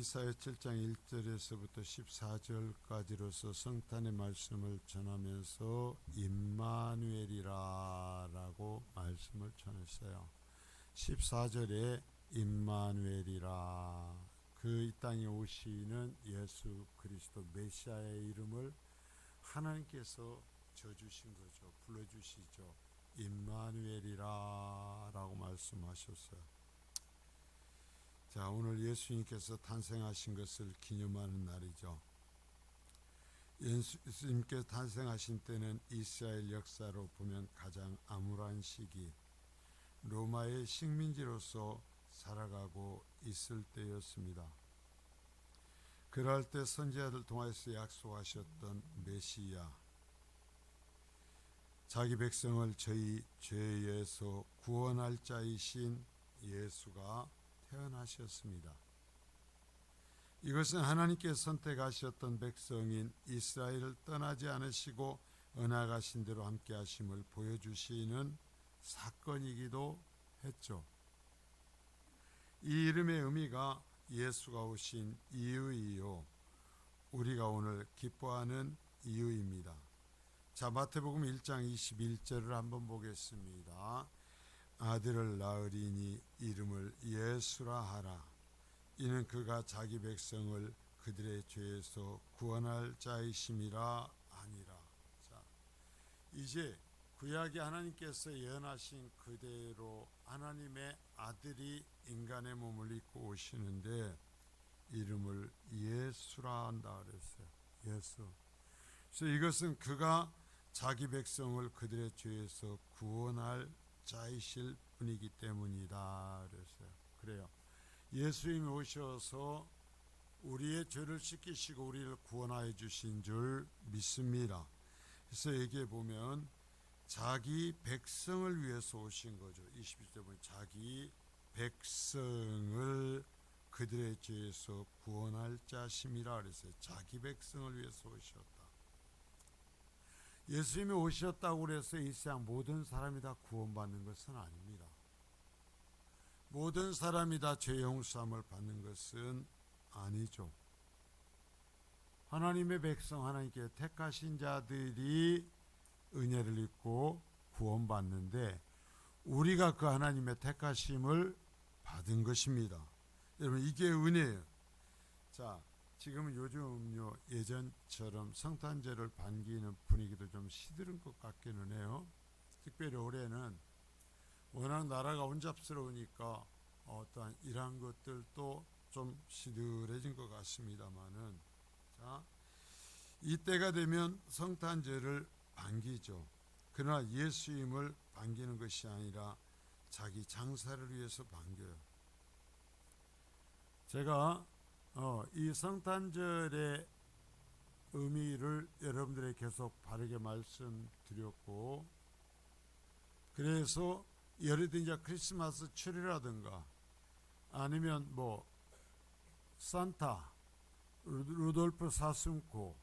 이사야 7장 1절에서부터 14절까지로서 성탄의 말씀을 전하면서 임마누엘이라라고 말씀을 전했어요. 14절에 임마누엘이라, 그 이 땅에 오시는 예수 그리스도 메시아의 이름을 하나님께서 져주신 거죠. 불러주시죠. 임마누엘이라라고 말씀하셨어요. 자, 오늘 예수님께서 탄생하신 것을 기념하는 날이죠. 예수님께서 탄생하신 때는 이스라엘 역사로 보면 가장 암울한 시기, 로마의 식민지로서 살아가고 있을 때였습니다. 그럴 때 선지자들 통해서 약속하셨던 메시아, 자기 백성을 저희 죄에서 구원할 자이신 예수가 태어나셨습니다. 이것은 하나님께 선택하셨던 백성인 이스라엘을 떠나지 않으시고 언약하신 대로 함께 하심을 보여주시는 사건이기도 했죠. 이 이름의 의미가 예수가 오신 이유이요, 우리가 오늘 기뻐하는 이유입니다. 자, 마태복음 1장 21절을 한번 보겠습니다. 아들을 낳으리니 이름을 예수라 하라. 이는 그가 자기 백성을 그들의 죄에서 구원할 자이심이라 하니라. 자, 이제 구약의 하나님께서 예언하신 그대로 하나님의 아들이 인간의 몸을 입고 오시는데 이름을 예수라 한다 그랬어요. 예수. 그래서 이것은 그가 자기 백성을 그들의 죄에서 구원할 자이실 분이기 때문이다 그랬어요. 그래요. 예수님이 오셔서 우리의 죄를 씻기시고 우리를 구원하여 주신 줄 믿습니다. 그래서 여기에 보면 자기 백성을 위해서 오신 거죠. 21절 보면 자기 백성을 그들의 죄에서 구원할 자심이라 그랬어요. 자기 백성을 위해서 오셨다. 예수님이 오셨다고 그래서 이 세상 모든 사람이 다 구원받는 것은 아닙니다. 모든 사람이 다 죄 용서함을 받는 것은 아니죠. 하나님의 백성, 하나님께 택하신 자들이 은혜를 입고 구원받는데 우리가 그 하나님의 택하심을 받은 것입니다. 여러분, 이게 은혜예요. 자, 지금은 요즘요 예전처럼 성탄절을 반기는 분위기도 좀 시들은 것 같기는 해요. 특별히 올해는 워낙 나라가 혼잡스러우니까 어떠한 이러한 것들도 좀 시들해진 것 같습니다만은, 자, 이때가 되면 성탄절을 반기죠. 그러나 예수님을 반기는 것이 아니라 자기 장사를 위해서 반겨요. 제가 이 성탄절의 의미를 여러분들에게 계속 바르게 말씀드렸고, 그래서 예를 들어 이제 크리스마스 트리라든가 아니면 뭐 산타, 루돌프 사슴코,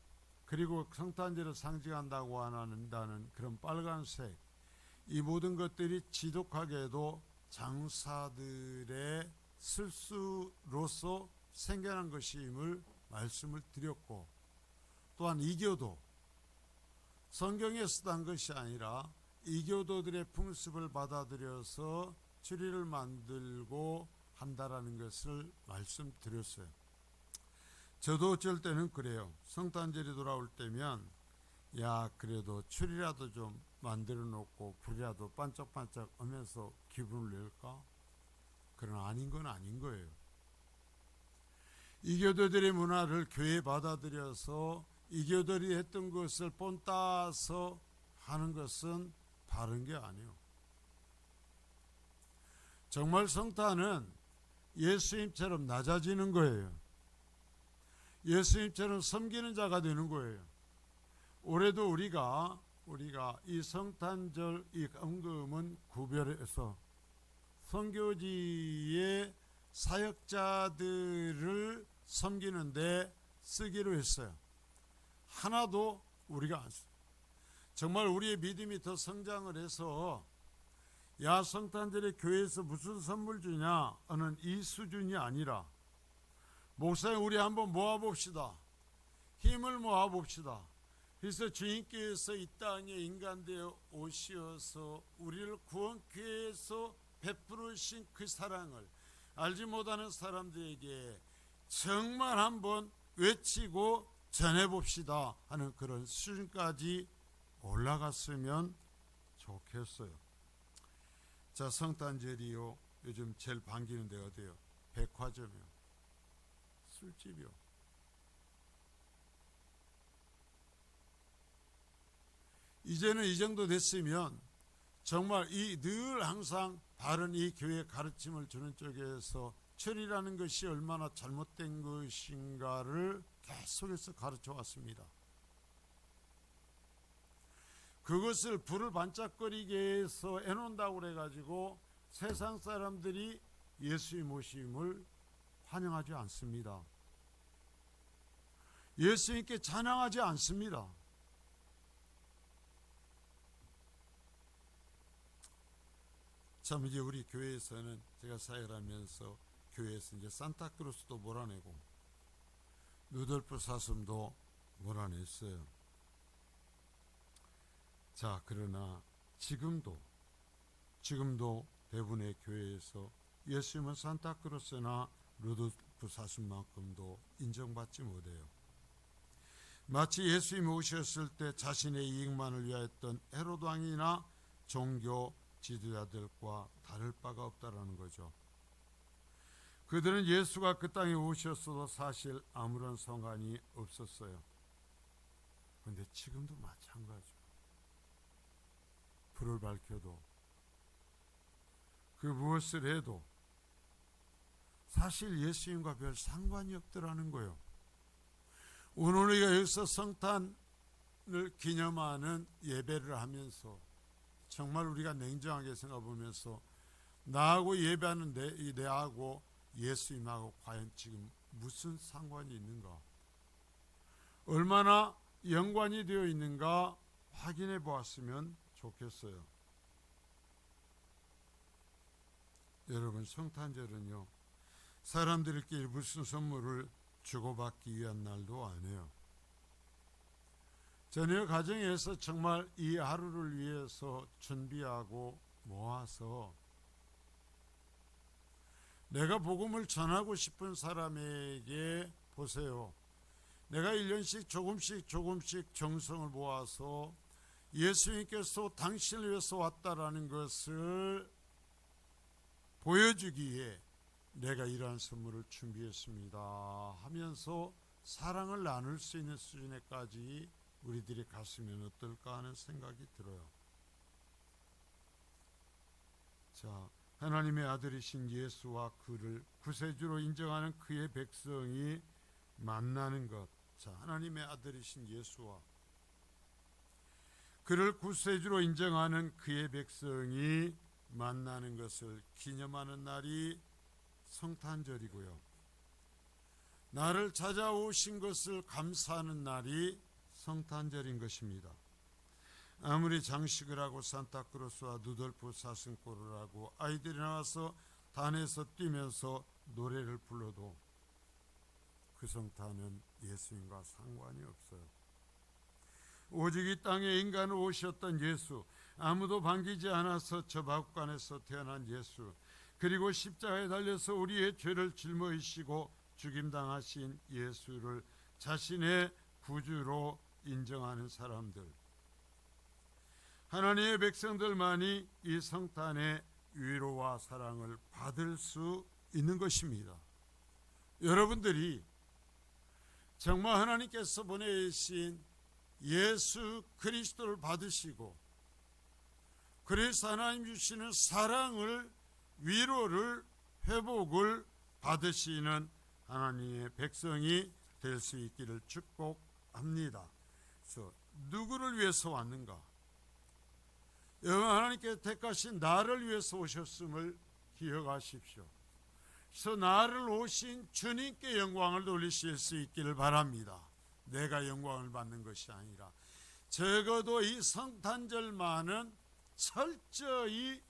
그리고 성탄절을 상징한다고 한다는 그런 빨간색, 이 모든 것들이 지독하게도 장사들의 실수로서 생겨난 것임을 말씀을 드렸고, 또한 이교도 성경에 쓰던 것이 아니라 이교도들의 풍습을 받아들여서 추리를 만들고 한다라는 것을 말씀드렸어요. 저도 어쩔 때는 그래요. 성탄절이 돌아올 때면 야, 그래도 추리라도 좀 만들어 놓고 불이라도 반짝반짝 하면서 기분을 낼까? 그러나 아닌 건 아닌 거예요. 이교도들의 문화를 교회에 받아들여서 이교도들이 했던 것을 본따서 하는 것은 바른 게 아니에요. 정말 성탄은 예수님처럼 낮아지는 거예요. 예수님처럼 섬기는 자가 되는 거예요. 올해도 우리가 이 성탄절 이 헌금은 구별해서 선교지의 사역자들을 섬기는데 쓰기로 했어요. 하나도 우리가 안 써요. 정말 우리의 믿음이 더 성장을 해서 야, 성탄절에 교회에서 무슨 선물 주냐 하는 이 수준이 아니라 목사님 우리 한번 모아봅시다. 힘을 모아봅시다. 그래서 주님께서 이 땅에 인간 되어 오시어서 우리를 구원케 해서 베푸르신 그 사랑을 알지 못하는 사람들에게 정말 한번 외치고 전해봅시다 하는 그런 수준까지 올라갔으면 좋겠어요. 자, 성탄절이요. 요즘 제일 반기는 데 어디요? 백화점이요. 술집이요. 이제는 이 정도 됐으면 정말 늘 항상 바른 이 교회 가르침을 주는 쪽에서 철이라는 것이 얼마나 잘못된 것인가를 계속해서 가르쳐 왔습니다. 그것을 불을 반짝거리게 해서 해놓는다고 그래가지고 세상 사람들이 예수의 모심을 환영하지 않습니다. 예수님께 찬양하지 않습니다. 참 이제 우리 교회에서는 제가 사역을 하면서 교회에서 이제 산타크로스도 몰아내고 루돌프 사슴도 몰아냈어요. 자, 그러나 지금도 대부분의 교회에서 예수님은 산타크로스나 루돌프 사슴만큼도 인정받지 못해요. 마치 예수님이 오셨을 때 자신의 이익만을 위하였던 헤롯 왕이나 종교 지도자들과 다를 바가 없다라는 거죠. 그들은 예수가 그 땅에 오셨어도 사실 아무런 상관이 없었어요. 그런데 지금도 마찬가지죠. 불을 밝혀도 그 무엇을 해도 사실 예수님과 별 상관이 없더라는 거예요. 오늘 우리가 여기서 성탄을 기념하는 예배를 하면서 정말 우리가 냉정하게 생각해보면서 나하고 예배하는데 내하고 예수님하고 과연 지금 무슨 상관이 있는가, 얼마나 연관이 되어 있는가 확인해 보았으면 좋겠어요. 여러분, 성탄절은요 사람들끼리 무슨 선물을 주고받기 위한 날도 아니에요. 전혀 가정에서 정말 이 하루를 위해서 준비하고 모아서 내가 복음을 전하고 싶은 사람에게 보세요. 내가 1년씩 조금씩 정성을 모아서 예수님께서 당신을 위해서 왔다라는 것을 보여주기에 내가 이러한 선물을 준비했습니다 하면서 사랑을 나눌 수 있는 수준에까지 우리들이 갔으면 어떨까 하는 생각이 들어요. 자, 하나님의 아들이신 예수와 그를 구세주로 인정하는 그의 백성이 만나는 것. 자, 하나님의 아들이신 예수와 그를 구세주로 인정하는 그의 백성이 만나는 것을 기념하는 날이 성탄절이고요. 나를 찾아오신 것을 감사하는 날이 성탄절인 것입니다. 아무리 장식을 하고 산타크로스와 누돌프 사슴꼴을 하고 아이들이 나와서 단에서 뛰면서 노래를 불러도 그 성탄은 예수님과 상관이 없어요. 오직 이 땅에 인간으로 오셨던 예수, 아무도 반기지 않아서 저 박간에서 태어난 예수, 그리고 십자가에 달려서 우리의 죄를 짊어지시고 죽임당하신 예수를 자신의 구주로 인정하는 사람들, 하나님의 백성들만이 이 성탄의 위로와 사랑을 받을 수 있는 것입니다. 여러분들이 정말 하나님께서 보내신 예수 그리스도를 받으시고 그래서 하나님 주시는 사랑을, 위로를, 회복을 받으시는 하나님의 백성이 될 수 있기를 축복합니다. 그래서 누구를 위해서 왔는가? 여호와 하나님께서 택하신 나를 위해서 오셨음을 기억하십시오. 그래서 나를 오신 주님께 영광을 돌리실 수 있기를 바랍니다. 내가 영광을 받는 것이 아니라 적어도 이 성탄절만은 철저히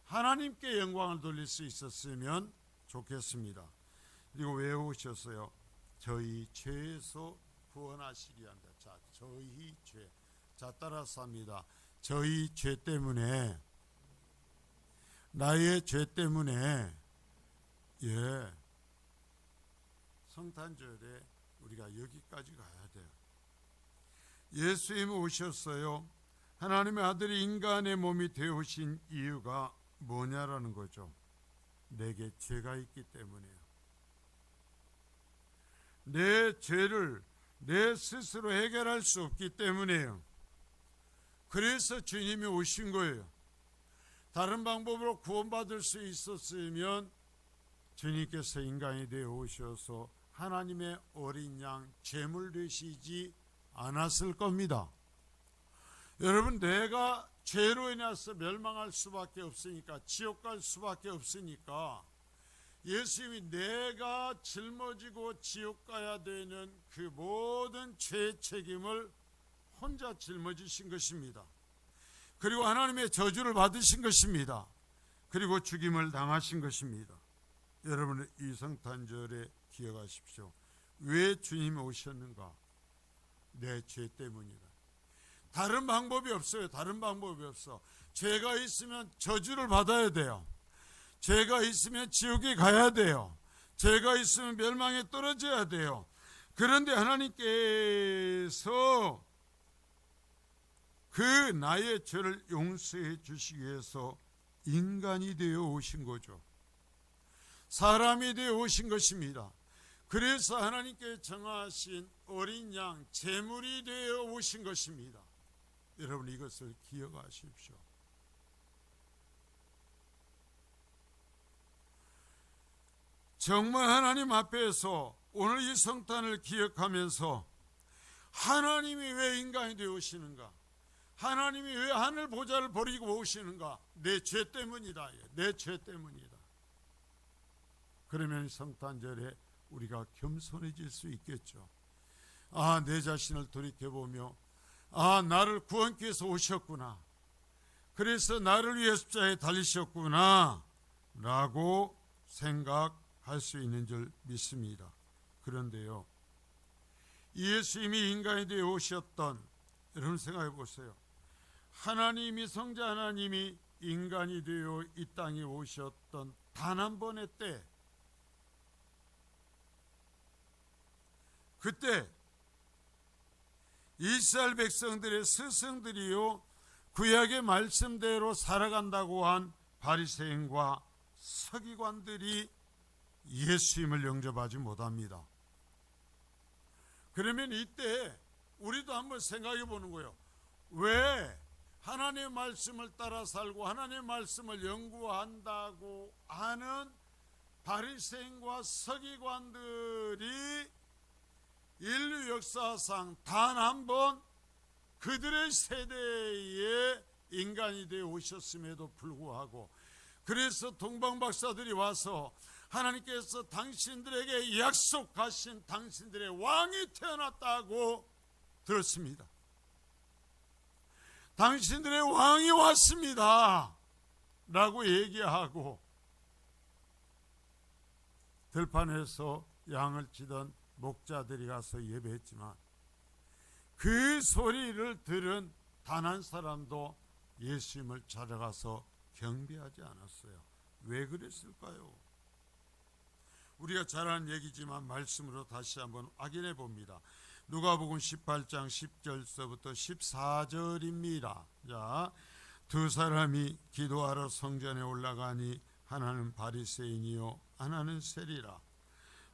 하나님께 영광을 돌릴 수 있었으면 좋겠습니다. 그리고 왜 오셨어요? 저희 죄에서 구원하시기 위함이다. 자, 저희 죄. 자, 따라서 합니다. 저희 죄 때문에, 나의 죄 때문에, 성탄절에 우리가 여기까지 가야 돼요. 예수님이 오셨어요. 하나님의 아들이 인간의 몸이 되어오신 이유가 뭐냐라는 거죠. 내게 죄가 있기 때문이에요. 내 죄를 내 스스로 해결할 수 없기 때문이에요. 그래서 주님이 오신 거예요. 다른 방법으로 구원받을 수 있었으면 주님께서 인간이 되어 오셔서 하나님의 어린 양 제물 되시지 않았을 겁니다. 여러분, 내가 죄로 인해서 멸망할 수밖에 없으니까, 지옥 갈 수밖에 없으니까 예수님이 내가 짊어지고 지옥 가야 되는 그 모든 죄의 책임을 혼자 짊어지신 것입니다. 그리고 하나님의 저주를 받으신 것입니다. 그리고 죽임을 당하신 것입니다. 여러분, 이 성탄절에 기억하십시오. 왜 주님이 오셨는가? 내 죄 때문이다. 다른 방법이 없어요. 다른 방법이 없어. 죄가 있으면 저주를 받아야 돼요. 죄가 있으면 지옥에 가야 돼요. 죄가 있으면 멸망에 떨어져야 돼요. 그런데 하나님께서 그 나의 죄를 용서해 주시기 위해서 인간이 되어 오신 거죠. 사람이 되어 오신 것입니다. 그래서 하나님께 정하신 어린 양 제물이 되어 오신 것입니다. 여러분, 이것을 기억하십시오. 정말 하나님 앞에서 오늘 이 성탄을 기억하면서 하나님이 왜 인간이 되어 오시는가? 하나님이 왜 하늘 보좌를 버리고 오시는가? 내 죄 때문이다. 내 죄 때문이다. 그러면 성탄절에 우리가 겸손해질 수 있겠죠. 아, 내 자신을 돌이켜보며 아, 나를 구원케 해서 오셨구나. 그래서 나를 위해 십자가에 달리셨구나 라고 생각할 수 있는 줄 믿습니다. 그런데요, 예수님이 인간이 되어 오셨던, 여러분 생각해 보세요. 하나님이, 성자 하나님이 인간이 되어 이 땅에 오셨던 단 한 번의 때, 그때 이스라엘 백성들의 스승들이요 구약의 말씀대로 살아간다고 한 바리새인과 서기관들이 예수님을 영접하지 못합니다. 그러면 이때 우리도 한번 생각해 보는 거예요. 왜 하나님의 말씀을 따라 살고 하나님의 말씀을 연구한다고 하는 바리새인과 서기관들이 인류 역사상 단 한 번 그들의 세대에 인간이 되어 오셨음에도 불구하고, 그래서 동방박사들이 와서 하나님께서 당신들에게 약속하신 당신들의 왕이 태어났다고 들었습니다. 당신들의 왕이 왔습니다 라고 얘기하고 들판에서 양을 치던 목자들이 가서 예배했지만 그 소리를 들은 단 한 사람도 예수님을 찾아가서 경배하지 않았어요. 왜 그랬을까요? 우리가 잘 아는 얘기지만 말씀으로 다시 한번 확인해 봅니다. 누가복음 18장 10절서부터 14절입니다. 자, 두 사람이 기도하러 성전에 올라가니 하나는 바리새인이요 하나는 세리라.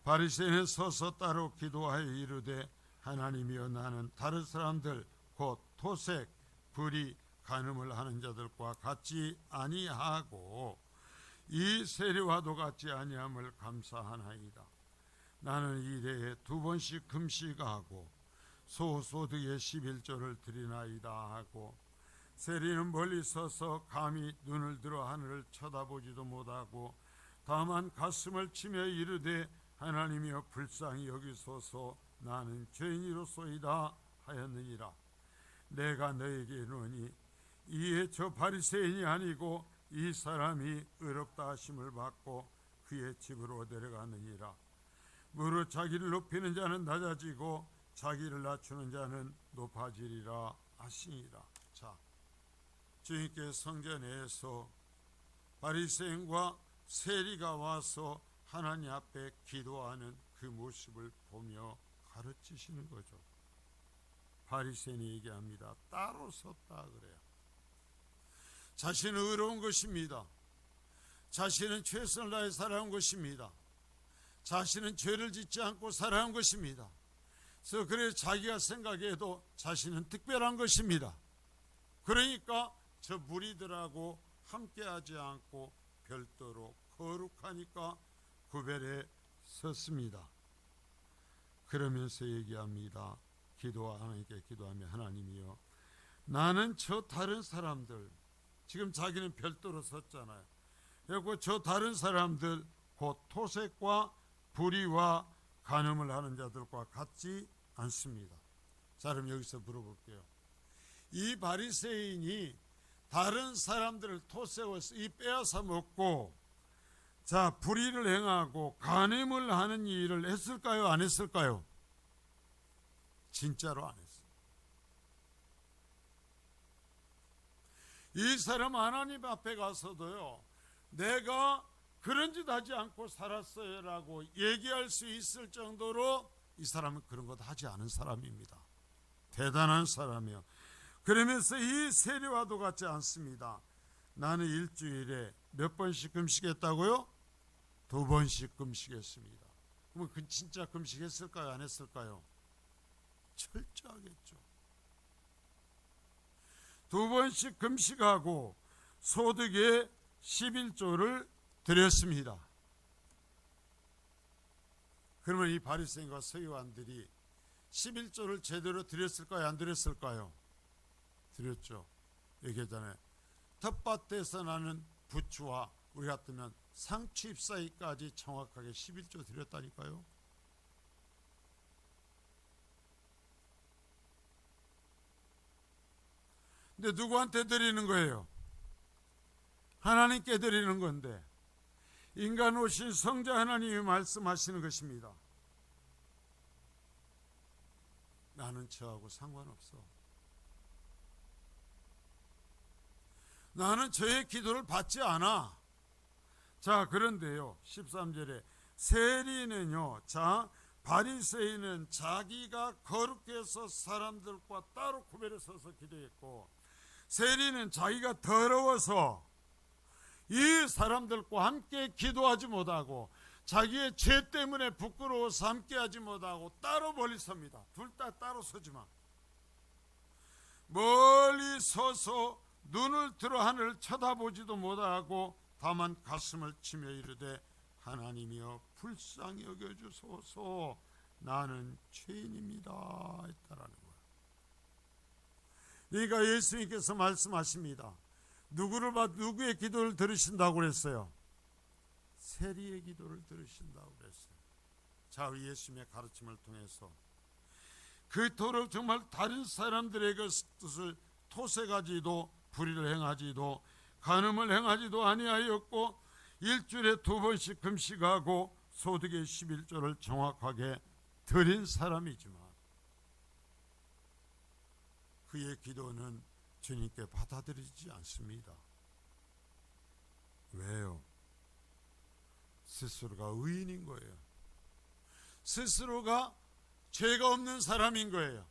바리새인은 서서 따로 기도하여 이르되, 하나님이여, 나는 다른 사람들 곧 토색, 불의, 간음을 하는 자들과 같지 아니하고 이 세리와도 같지 아니함을 감사하나이다. 나는 이래에 2번씩 금식하고 소소득의 11조를 드리나이다 하고, 세리는 멀리 서서 감히 눈을 들어 하늘을 쳐다보지도 못하고 다만 가슴을 치며 이르되, 하나님이여 불쌍히 여기소서, 나는 죄인이로소이다 하였느니라. 내가 너에게 이르노니 이에 저 바리새인이 아니고 이 사람이 의롭다 하심을 받고 그의 집으로 데려가느니라. 무릇 자기를 높이는 자는 낮아지고 자기를 낮추는 자는 높아지리라 하시니라. 자, 주님께 성전에서 바리새인과 세리가 와서 하나님 앞에 기도하는 그 모습을 보며 가르치시는 거죠. 바리새인이 얘기합니다. 따로 섰다 그래요. 자신은 의로운 것입니다. 자신은 최선을 다해 살아온 것입니다. 자신은 죄를 짓지 않고 살아온 것입니다. 그래서 자기가 생각해도 자신은 특별한 것입니다. 그러니까 저 무리들하고 함께하지 않고 별도로 거룩하니까 구별해 섰습니다. 그러면서 얘기합니다. 하나님께 기도하며 하나님이여, 나는 저 다른 사람들, 지금 자기는 별도로 섰잖아요. 그리고 저 다른 사람들 곧 토색과 불의와 간음을 하는 자들과 같지 않습니다. 자, 그럼 여기서 물어볼게요. 이 바리새인이 다른 사람들을 토색을 빼앗아 먹고 자 불의를 행하고 간음을 하는 일을 했을까요? 안 했을까요? 진짜로 안 했어요. 이 사람 하나님 앞에 가서도요, 내가 그런 짓 하지 않고 살았어요 라고 얘기할 수 있을 정도로 이 사람은 그런 것 하지 않은 사람입니다. 대단한 사람이요. 그러면서 이 세리와도 같지 않습니다. 나는 일주일에 몇 번씩 금식했다고요? 2번씩 금식했습니다. 그러면 그 진짜 금식했을까요? 안 했을까요? 철저하겠죠. 2번씩 금식하고 소득의 11조를 드렸습니다. 그러면 이 바리새인과 서기관들이 11조를 제대로 드렸을까요? 안 드렸을까요? 드렸죠. 얘기했잖아요. 텃밭에서 나는 부추와 우리 같으면 상추 잎 사이까지 정확하게 11조 드렸다니까요. 근데 누구한테 드리는 거예요? 하나님께 드리는 건데, 인간 오신 성자 하나님이 말씀하시는 것입니다. 나는 저하고 상관없어. 나는 저의 기도를 받지 않아. 자, 그런데요 13절에 세리는요, 자 바리새인은 자기가 거룩해서 사람들과 따로 구별해 서서 기도했고, 세리는 자기가 더러워서 이 사람들과 함께 기도하지 못하고 자기의 죄 때문에 부끄러워서 함께하지 못하고 따로 멀리 섭니다. 둘 다 따로 서지만 멀리 서서 눈을 들어 하늘을 쳐다보지도 못하고 다만 가슴을 치며 이르되 하나님이여 불쌍히 여겨주소서, 나는 죄인입니다 했다라는 거예요. 그러니까 예수님께서 말씀하십니다. 누구의 기도를 들으신다고 그랬어요? 세리의 기도를 들으신다고 그랬어요. 자, 우리 예수님의 가르침을 통해서 그토록 정말 다른 사람들의 것을 토색하지도 불의를 행하지도 간음을 행하지도 아니하였고 일주일에 2번씩 금식하고 소득의 11조를 정확하게 드린 사람이지만 그의 기도는 주님께 받아들이지 않습니다. 왜요? 스스로가 의인인 거예요. 스스로가 죄가 없는 사람인 거예요.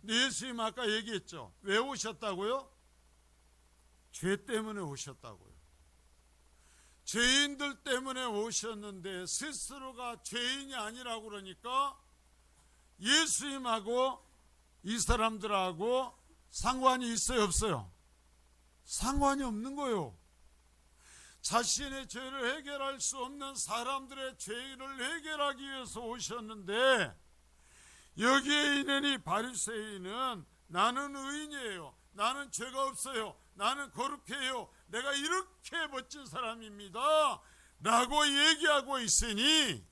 예수님 아까 얘기했죠. 왜 오셨다고요? 죄 때문에 오셨다고요. 죄인들 때문에 오셨는데 스스로가 죄인이 아니라고 그러니까 예수님하고 이 사람들하고 상관이 있어요, 없어요? 상관이 없는 거예요. 자신의 죄를 해결할 수 없는 사람들의 죄를 해결하기 위해서 오셨는데, 여기에 있는 이 바리새인은 나는 의인이에요, 나는 죄가 없어요, 나는 거룩해요, 내가 이렇게 멋진 사람입니다 라고 얘기하고 있으니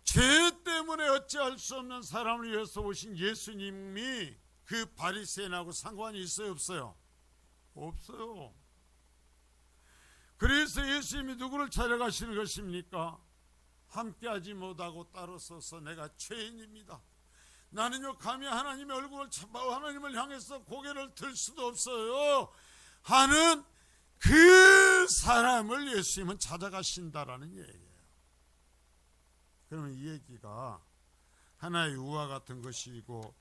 죄 때문에 어찌할 수 없는 사람을 위해서 오신 예수님이 그 바리새인하고 상관이 있어요, 없어요? 없어요. 그래서 예수님이 누구를 찾아가시는 것입니까? 함께하지 못하고 따로 서서 내가 죄인입니다. 나는요 감히 하나님의 얼굴을 하나님을 향해서 고개를 들 수도 없어요 하는 그 사람을 예수님은 찾아가신다라는 얘기예요. 그러면 이 얘기가 하나의 우화 같은 것이고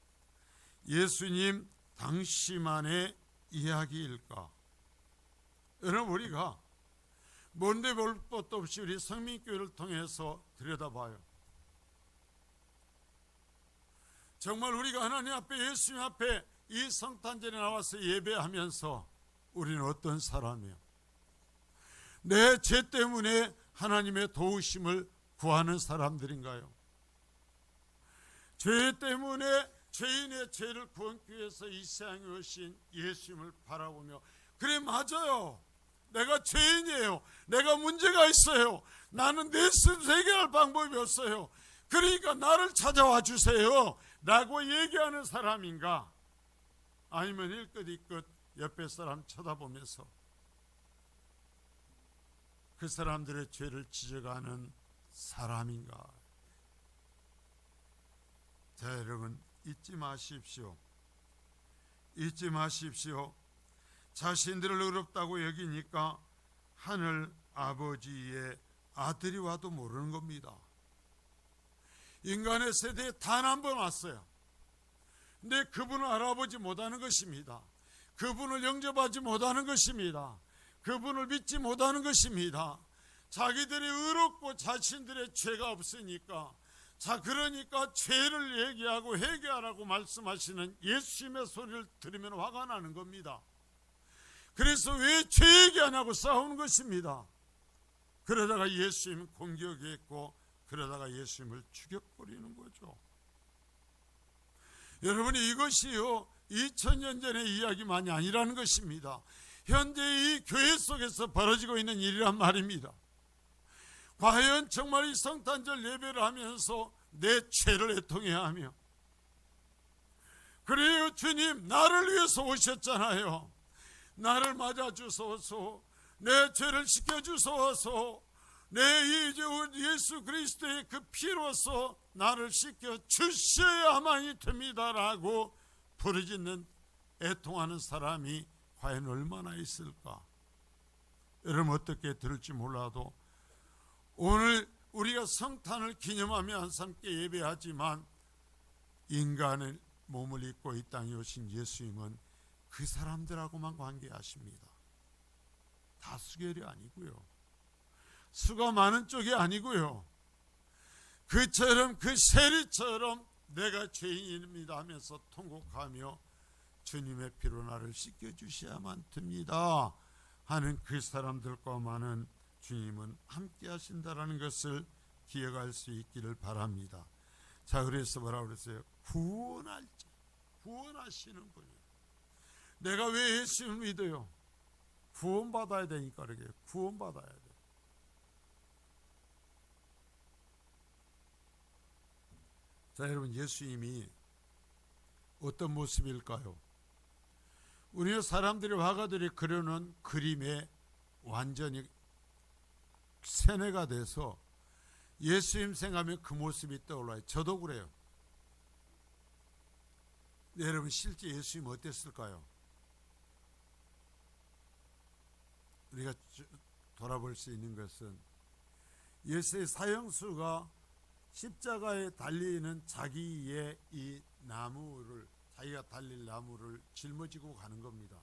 예수님 당시만의 이야기일까? 여러분, 우리가 뭔데 볼 것도 없이 우리 성민교회를 통해서 들여다봐요. 정말 우리가 하나님 앞에, 예수님 앞에 이 성탄절에 나와서 예배하면서 우리는 어떤 사람이에요? 내 죄 때문에 하나님의 도우심을 구하는 사람들인가요? 죄 때문에 죄인의 죄를 구원하기 위해서 이 세상에 오신 예수님을 바라보며, 그래 맞아요, 내가 죄인이에요, 내가 문제가 있어요, 나는 내 스스로 해결할 방법이 없어요, 그러니까 나를 찾아와 주세요 라고 얘기하는 사람인가? 아니면 일끝이끝 옆에 사람 쳐다보면서 그 사람들의 죄를 지적하는 사람인가? 자, 여러분, 잊지 마십시오. 잊지 마십시오. 자신들을 어렵다고 여기니까 하늘 아버지의 아들이 와도 모르는 겁니다. 인간의 세대에 단 한 번 왔어요. 근데 그분을 알아보지 못하는 것입니다. 그분을 영접하지 못하는 것입니다. 그분을 믿지 못하는 것입니다. 자기들이 의롭고 자신들의 죄가 없으니까, 자, 그러니까 죄를 얘기하고 회개하라고 말씀하시는 예수님의 소리를 들으면 화가 나는 겁니다. 그래서 왜 죄 얘기 안 하고 싸우는 것입니다. 그러다가 예수님 공격했고, 그러다가 예수님을 죽여버리는 거죠. 여러분이 이것이요 2000년 전의 이야기만이 아니라는 것입니다. 현재 이 교회 속에서 벌어지고 있는 일이란 말입니다. 과연 정말 이 성탄절 예배를 하면서 내 죄를 애통해야 하며, 그래요 주님 나를 위해서 오셨잖아요, 나를 맞아주소서, 내 죄를 씻겨주소서, 내 이제 예수 그리스도의 그 피로서 나를 씻겨주셔야만이 됩니다라고 부르짖는 애통하는 사람이 과연 얼마나 있을까? 여러분, 어떻게 들을지 몰라도 오늘 우리가 성탄을 기념하며 함께 예배하지만 인간의 몸을 입고 이 땅에 오신 예수님은 그 사람들하고만 관계하십니다. 다수결이 아니고요, 수가 많은 쪽이 아니고요, 그처럼 그 세리처럼 내가 죄인입니다 하면서 통곡하며 주님의 피로 나를 씻겨주셔야만 됩니다 하는 그 사람들과만은 주님은 함께 하신다라는 것을 기억할 수 있기를 바랍니다. 자, 그래서 뭐라고 그랬어요? 구원할 자, 구원하시는 분이에요. 내가 왜 예수님을 믿어요? 구원받아야 되니까 그러게요. 구원받아야 돼. 자, 여러분, 예수님이 어떤 모습일까요? 우리는 사람들이, 화가들이 그려놓은 그림에 완전히 세뇌가 돼서 예수님 생각하면 그 모습이 떠올라요. 저도 그래요. 네, 여러분, 실제 예수님 어땠을까요? 우리가 돌아볼 수 있는 것은 예수의 사형수가 십자가에 달리는 자기의 이 나무를, 자기가 달릴 나무를 짊어지고 가는 겁니다.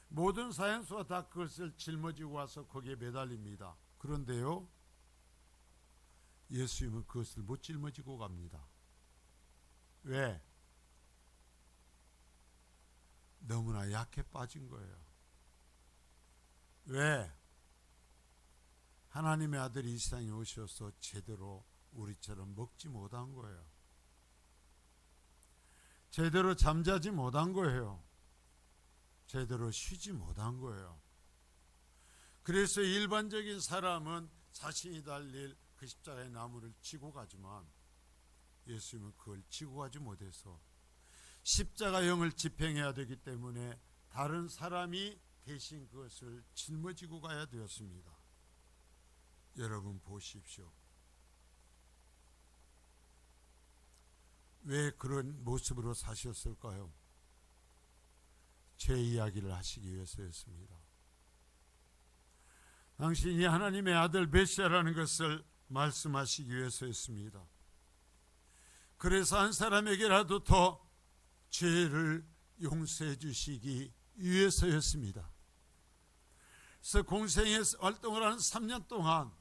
모든 사형수가 다 그것을 짊어지고 와서 거기에 매달립니다. 그런데요, 예수님은 그것을 못 짊어지고 갑니다. 왜? 너무나 약해 빠진 거예요. 왜? 하나님의 아들이 이 세상에 오셔서 제대로 우리처럼 먹지 못한 거예요. 제대로 잠자지 못한 거예요. 제대로 쉬지 못한 거예요. 그래서 일반적인 사람은 자신이 달릴 그 십자가의 나무를 지고 가지만 예수님은 그걸 지고 가지 못해서 십자가형을 집행해야 되기 때문에 다른 사람이 대신 그것을 짊어지고 가야 되었습니다. 여러분 보십시오. 왜 그런 모습으로 사셨을까요? 죄 이야기를 하시기 위해서였습니다. 당신이 하나님의 아들 메시아라는 것을 말씀하시기 위해서였습니다. 그래서 한 사람에게라도 더 죄를 용서해 주시기 위해서였습니다. 그래서 공생에 활동을 한 3년 동안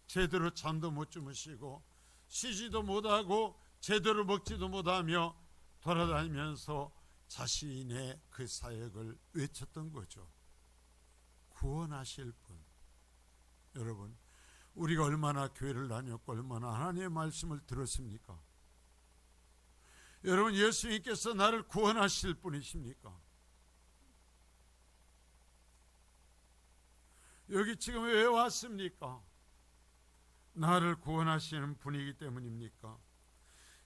제대로 잠도 못 주무시고 쉬지도 못하고 제대로 먹지도 못하며 돌아다니면서 자신의 그 사역을 외쳤던 거죠. 구원하실 분. 여러분, 우리가 얼마나 교회를 다녔고 얼마나 하나님의 말씀을 들었습니까? 여러분, 예수님께서 나를 구원하실 분이십니까? 여기 지금 왜 왔습니까? 나를 구원하시는 분이기 때문입니까?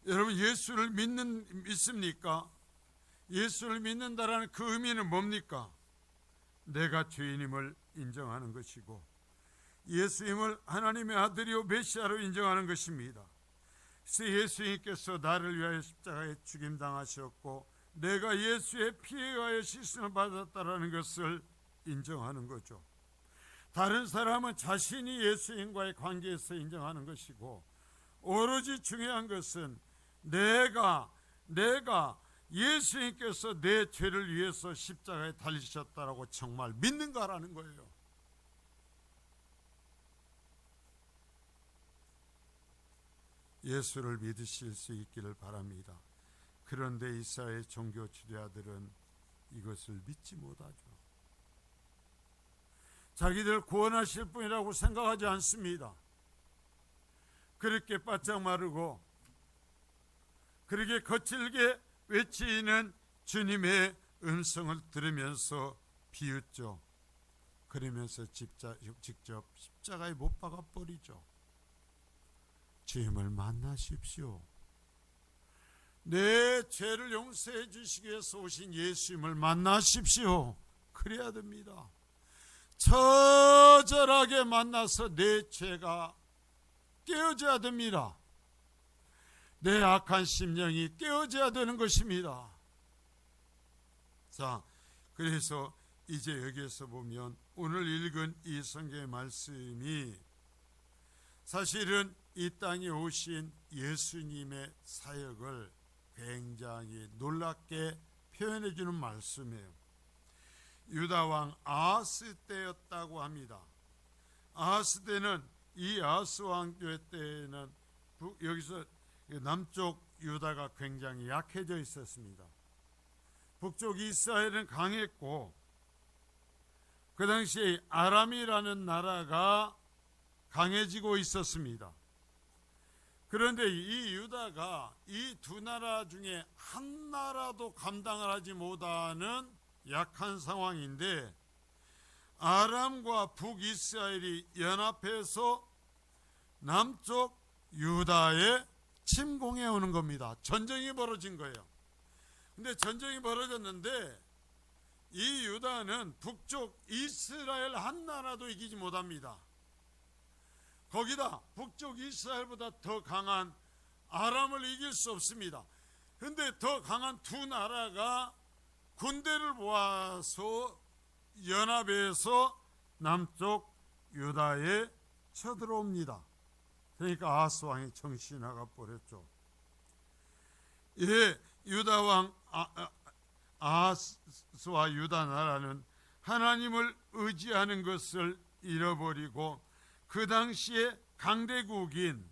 여러분, 예수를 믿습니까? 예수를 믿는다라는 그 의미는 뭡니까? 내가 죄인임을 인정하는 것이고 예수님을 하나님의 아들이요 메시아로 인정하는 것입니다. 그래서 예수님께서 나를 위하여 십자가에 죽임당하셨고 내가 예수의 피에 의하여 씻음을 받았다라는 것을 인정하는 거죠. 다른 사람은 자신이 예수님과의 관계에서 인정하는 것이고 오로지 중요한 것은 내가 예수님께서 내 죄를 위해서 십자가에 달리셨다라고 정말 믿는가라는 거예요. 예수를 믿으실 수 있기를 바랍니다. 그런데 이스라엘 종교 지도자들은 이것을 믿지 못하죠. 자기들 구원하실 분이라고 생각하지 않습니다. 그렇게 바짝 마르고 그렇게 거칠게 외치는 주님의 음성을 들으면서 비웃죠. 그러면서 직접 십자가에 못 박아 버리죠. 주님을 만나십시오. 내 죄를 용서해 주시기 위해서 오신 예수님을 만나십시오. 그래야 됩니다. 처절하게 만나서 내 죄가 깨어져야 됩니다. 내 악한 심령이 깨어져야 되는 것입니다. 자, 그래서 이제 여기에서 보면 오늘 읽은 이 성경의 말씀이 사실은 이 땅에 오신 예수님의 사역을 굉장히 놀랍게 표현해 주는 말씀이에요. 유다왕 아하스 때였다고 합니다. 아하스 때는 이 아하스 왕조의 때에는 여기서 남쪽 유다가 굉장히 약해져 있었습니다. 북쪽 이스라엘은 강했고 그 당시에 아람이라는 나라가 강해지고 있었습니다. 그런데 이 유다가 이 두 나라 중에 한 나라도 감당을 하지 못하는 약한 상황인데 아람과 북이스라엘이 연합해서 남쪽 유다에 침공해 오는 겁니다. 전쟁이 벌어진 거예요. 근데 전쟁이 벌어졌는데 이 유다는 북쪽 이스라엘 한 나라도 이기지 못합니다. 거기다 북쪽 이스라엘보다 더 강한 아람을 이길 수 없습니다. 그런데 더 강한 두 나라가 군대를 모아서 연합해서 남쪽 유다에 쳐들어옵니다. 그러니까 아하스 왕이 정신이 나가 버렸죠. 예, 유다 왕 아하스와 유다 나라는 하나님을 의지하는 것을 잃어버리고 그 당시에 강대국인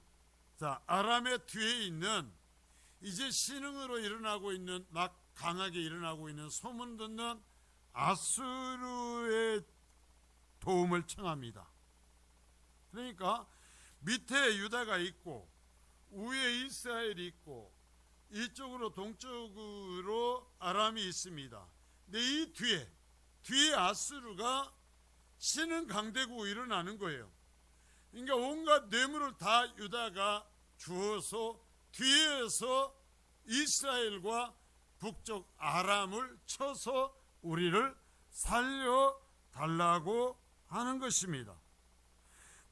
아람의 뒤에 있는 이제 신흥으로 일어나고 있는 막 강하게 일어나고 있는 소문 듣는 아수르의 도움을 청합니다. 그러니까 밑에 유다가 있고 위에 이스라엘이 있고 이쪽으로 동쪽으로 아람이 있습니다. 근데 이 뒤에 아수르가 신흥 강대국이 일어나는 거예요. 그러니까 온갖 뇌물을 다 유다가 주어서 뒤에서 이스라엘과 북쪽 아람을 쳐서 우리를 살려달라고 하는 것입니다.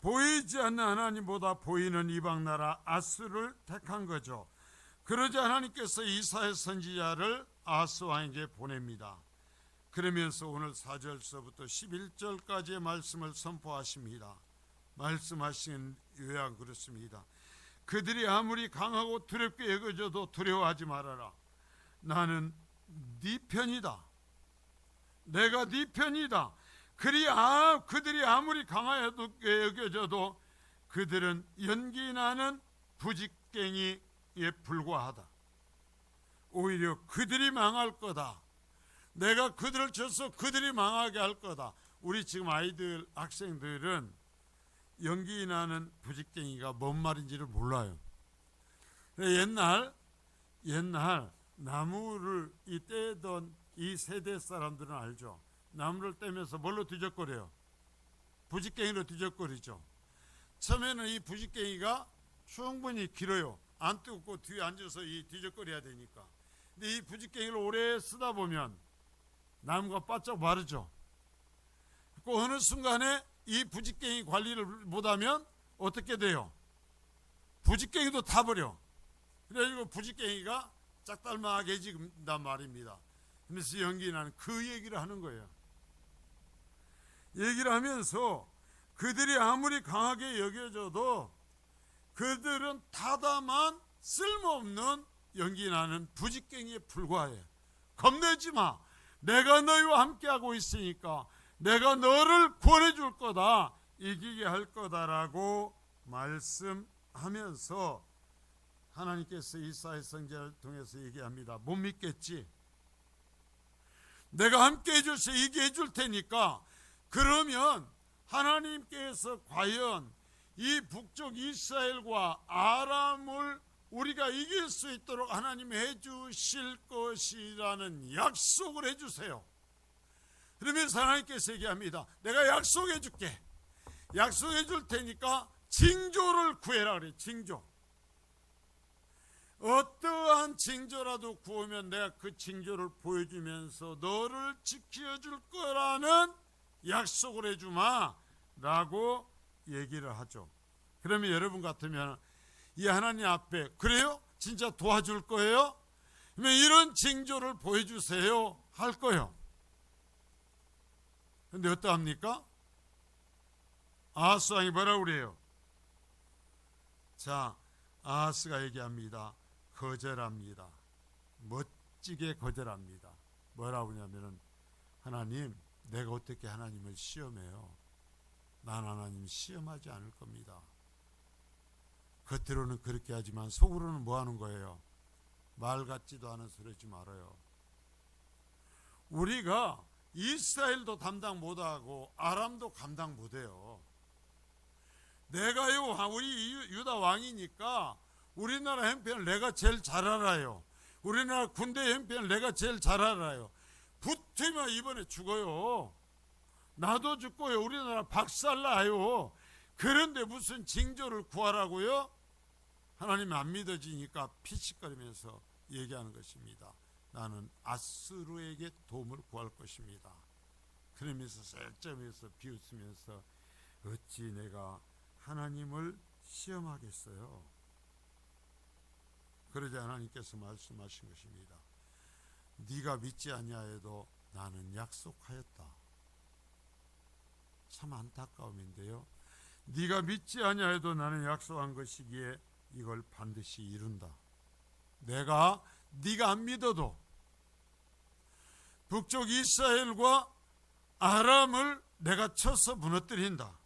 보이지 않는 하나님보다 보이는 이방나라 아스를 택한 거죠. 그러자 하나님께서 이사야 선지자를 아스 왕에게 보냅니다. 그러면서 오늘 4절서부터 11절까지의 말씀을 선포하십니다. 말씀하신 요약 그렇습니다. 그들이 아무리 강하고 두렵게 여겨져도 두려워하지 말아라. 나는 네 편이다. 내가 네 편이다. 그들이 아무리 강하게 여겨져도 그들은 연기나는 부직갱이에 불과하다. 오히려 그들이 망할 거다. 내가 그들을 쳐서 그들이 망하게 할 거다. 우리 지금 아이들, 학생들은 연기나는 부직갱이가 뭔 말인지를 몰라요. 옛날 나무를 떼던 이 세대 사람들은 알죠. 나무를 떼면서 뭘로 뒤적거려요? 부직갱이로 뒤적거리죠. 처음에는 이 부직갱이가 충분히 길어요. 안 뜨고 뒤에 앉아서 이 뒤적거려야 되니까. 근데 이 부직갱이를 오래 쓰다 보면 나무가 바짝 마르죠. 그 어느 순간에 이 부직갱이 관리를 못하면 어떻게 돼요? 부직갱이도 타버려. 그래가지고 부직갱이가 짝달막해진단 말입니다. 그래서 연기나는 그 얘기를 하는 거예요. 얘기를 하면서 그들이 아무리 강하게 여겨져도 그들은 타다만 쓸모없는 연기나는 부직갱이에 불과해. 겁내지 마. 내가 너희와 함께하고 있으니까 내가 너를 구원해 줄 거다. 이기게 할 거다라고 말씀하면서 하나님께서 이사야 선지자를 통해서 얘기합니다. 못 믿겠지? 내가 함께 해줘서 이기게 해줄 테니까. 그러면 하나님께서 과연 이 북쪽 이스라엘과 아람을 우리가 이길 수 있도록 하나님이 해주실 것이라는 약속을 해주세요. 그러면서 하나님께서 얘기합니다. 내가 약속해 줄게. 약속해 줄 테니까 징조를 구해라 그래. 징조. 어떠한 징조라도 구하면 내가 그 징조를 보여주면서 너를 지켜줄 거라는 약속을 해주마 라고 얘기를 하죠. 그러면 여러분 같으면 이 하나님 앞에 그래요? 진짜 도와줄 거예요? 그러면 이런 징조를 보여주세요 할 거예요. 근데 어떠합니까? 아하스 왕이 뭐라고 그래요? 자, 아하스가 얘기합니다. 거절합니다. 멋지게 거절합니다. 뭐라고 하냐면은 하나님, 내가 어떻게 하나님을 시험해요? 난 하나님 시험하지 않을 겁니다. 겉으로는 그렇게 하지만 속으로는 뭐 하는 거예요? 말 같지도 않은 소리 하지 말아요. 우리가 이스라엘도 감당 못하고 아람도 감당 못해요. 내가요 우리 유다 왕이니까 우리나라 형편을 내가 제일 잘 알아요. 우리나라 군대 형편을 내가 제일 잘 알아요. 붙으면 이번에 죽어요. 나도 죽고요. 우리나라 박살나요. 그런데 무슨 징조를 구하라고요? 하나님이 안 믿어지니까 피식거리면서 얘기하는 것입니다. 나는 아스루에게 도움을 구할 것입니다. 그러면서 셀점에서 비웃으면서 어찌 내가 하나님을 시험하겠어요? 그러자 하나님께서 말씀하신 것입니다. 네가 믿지 아니하여도 나는 약속하였다. 참 안타까움인데요. 네가 믿지 아니하여도 나는 약속한 것이기에 이걸 반드시 이룬다. 네가 안 믿어도 북쪽 이스라엘과 아람을 내가 쳐서 무너뜨린다.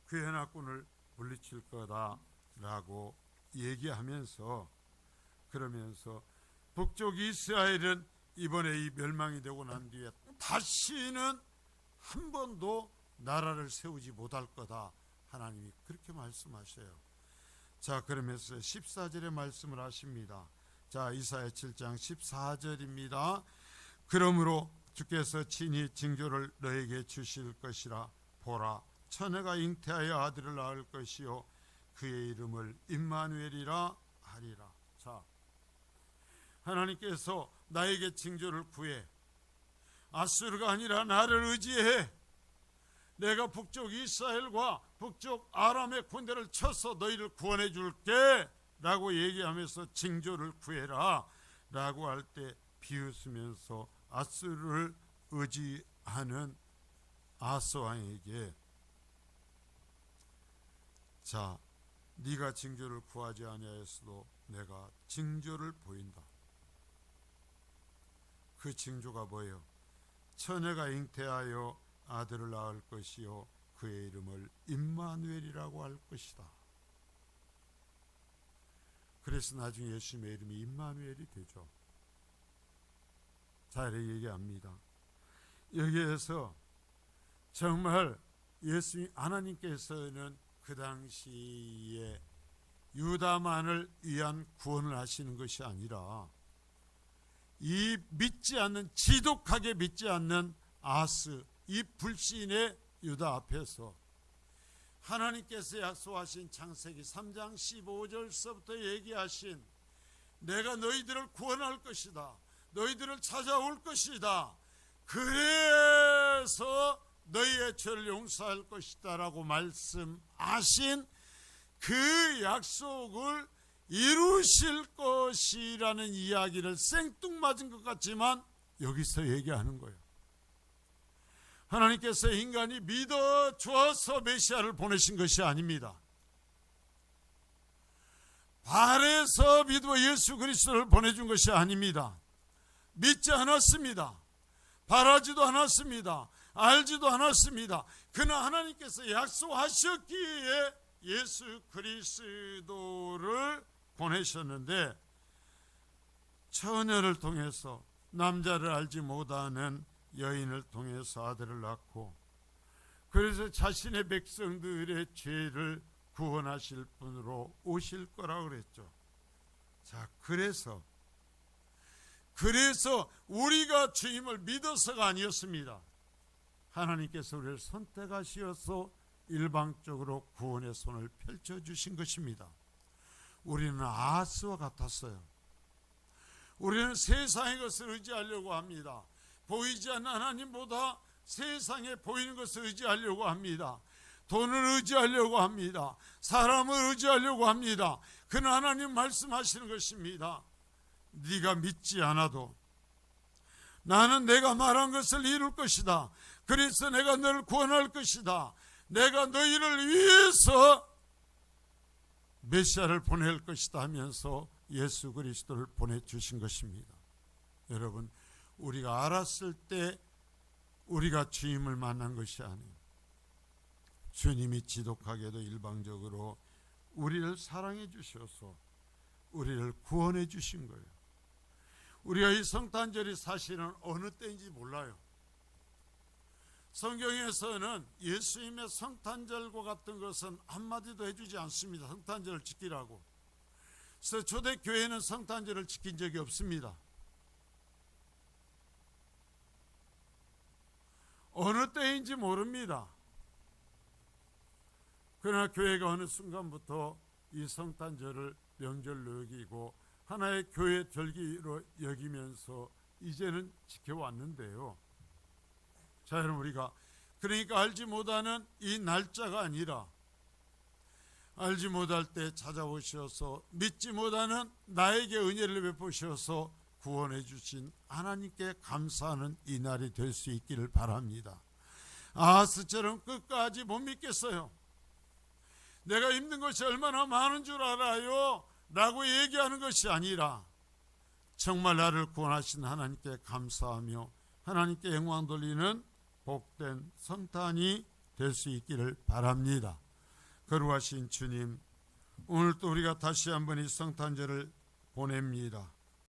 그 연합군을 물리칠 거다라고 얘기하면서 그러면서 북쪽 이스라엘은 이번에 이 멸망이 되고 난 뒤에 다시는 한 번도 나라를 세우지 못할 거다. 하나님이 그렇게 말씀하셔요. 자, 그러면서 14절에 말씀을 하십니다. 자, 이사야 7장 14절입니다. 그러므로 주께서 친히 징조를 너에게 주실 것이라. 보라, 처녀가 잉태하여 아들을 낳을 것이요 그의 이름을 임마누엘이라 하리라. 자, 하나님께서 나에게 징조를 구해. 아수르가 아니라 나를 의지해. 내가 북쪽 이스라엘과 북쪽 아람의 군대를 쳐서 너희를 구원해 줄게 라고 얘기하면서 징조를 구해라 라고 할 때 비웃으면서 아수르를 의지하는 아스왕에게 자, 네가 징조를 구하지 아니하였어도 내가 징조를 보인다. 그 징조가 뭐예요? 처녀가 잉태하여 아들을 낳을 것이요 그의 이름을 임마누엘이라고 할 것이다. 그래서 나중에 예수님의 이름이 임마누엘이 되죠. 잘 얘기합니다. 여기에서 정말 예수님 하나님께서는 그 당시에 유다만을 위한 구원을 하시는 것이 아니라 이 믿지 않는, 지독하게 믿지 않는 아스, 이 불신의 유다 앞에서 하나님께서 약속하신 창세기 3장 15절서부터 얘기하신 내가 너희들을 구원할 것이다, 너희들을 찾아올 것이다, 그래서 너희의 죄를 용서할 것이다 라고 말씀하신 그 약속을 이루실 것이라는 이야기를 생뚱맞은 것 같지만 여기서 얘기하는 거예요. 하나님께서 인간이 믿어 주어서 메시아를 보내신 것이 아닙니다. 바래서 믿어 예수 그리스도를 보내준 것이 아닙니다. 믿지 않았습니다. 바라지도 않았습니다. 알지도 않았습니다. 그러나 하나님께서 약속하셨기에 예수 그리스도를 보내셨는데 처녀를 통해서, 남자를 알지 못하는 여인을 통해서 아들을 낳고, 그래서 자신의 백성들의 죄를 구원하실 분으로 오실 거라고 그랬죠. 자, 그래서 우리가 주님을 믿어서가 아니었습니다. 하나님께서 우리를 선택하시어서 일방적으로 구원의 손을 펼쳐주신 것입니다. 우리는 아스와 같았어요. 우리는 세상의 것을 의지하려고 합니다. 보이지 않는 하나님보다 세상에 보이는 것을 의지하려고 합니다. 돈을 의지하려고 합니다. 사람을 의지하려고 합니다. 그러나 하나님 말씀하시는 것입니다. 네가 믿지 않아도 나는 내가 말한 것을 이룰 것이다. 그래서 내가 너를 구원할 것이다. 내가 너희를 위해서 메시아를 보낼 것이다 하면서 예수 그리스도를 보내주신 것입니다. 여러분, 우리가 알았을 때 우리가 주님을 만난 것이 아니에요. 주님이 지독하게도 일방적으로 우리를 사랑해 주셔서 우리를 구원해 주신 거예요. 우리가 이 성탄절이 사실은 어느 때인지 몰라요. 성경에서는 예수님의 성탄절과 같은 것은 한마디도 해주지 않습니다. 성탄절을 지키라고. 그래서 초대교회는 성탄절을 지킨 적이 없습니다. 어느 때인지 모릅니다. 그러나 교회가 어느 순간부터 이 성탄절을 명절로 여기고 하나의 교회 절기로 여기면서 이제는 지켜왔는데요. 자, 여러분, 우리가 그러니까 알지 못하는 이 날짜가 아니라 알지 못할 때 찾아오셔서 믿지 못하는 나에게 은혜를 베푸셔서 구원해 주신 하나님께 감사하는 이 날이 될 수 있기를 바랍니다. 아하스처럼 끝까지 못 믿겠어요. 내가 힘든 것이 얼마나 많은 줄 알아요 라고 얘기하는 것이 아니라 정말 나를 구원하신 하나님께 감사하며 하나님께 영광 돌리는 복된 성탄이 될 수 있기를 바랍니다. 거룩하신 주님, 오늘 또 우리가 다시 한번 이 성탄절을 보냅니다.